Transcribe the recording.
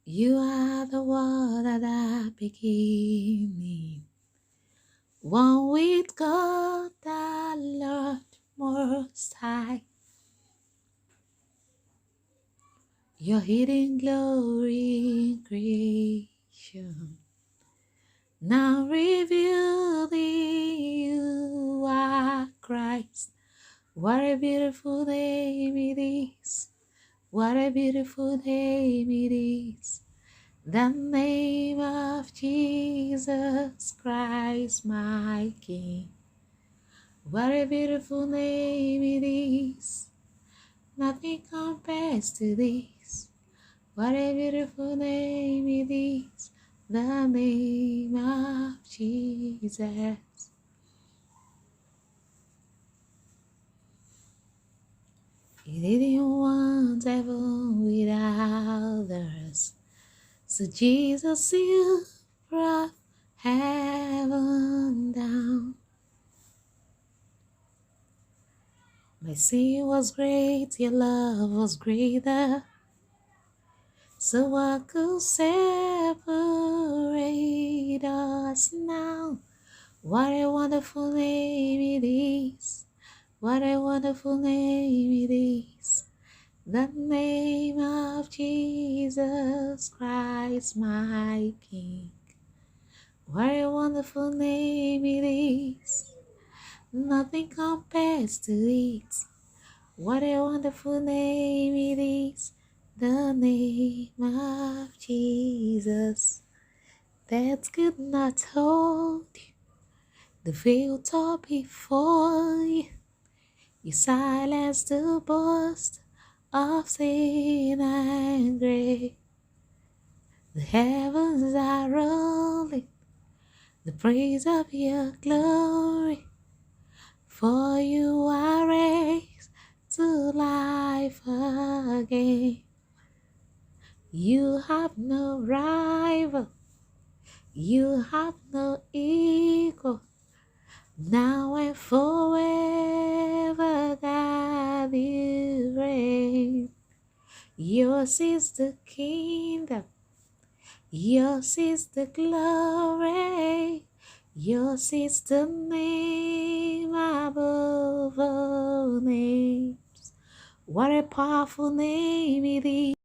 You are the one at the beginning, one with God the Lord Most High. Your hidden glory in creation, now revealed in you are Christ. What a beautiful name it is. What a beautiful name it is. The name of Jesus Christ, my King. What a beautiful name it is. Nothing compares to this. What a beautiful name it is. The name of Jesus. He didn't want heaven without us. So Jesus, you brought heaven down. My sin was great, your love was greater. So what could separate us now? What a wonderful name it is. What a wonderful name it is. The name of Jesus Christ, my King. What a wonderful name it is. Nothing compares to it. What a wonderful name it is. The name of Jesus. That could not hold you. The veil tore before you. You silenced the boast of sin and grave. The heavens are rolling the praise of your glory. For you are raised to life again. You have no rival. You have no equal. Now and forever, God, you reign. Yours is the kingdom. Yours is the glory. Yours is the name above all names. What a powerful name it is.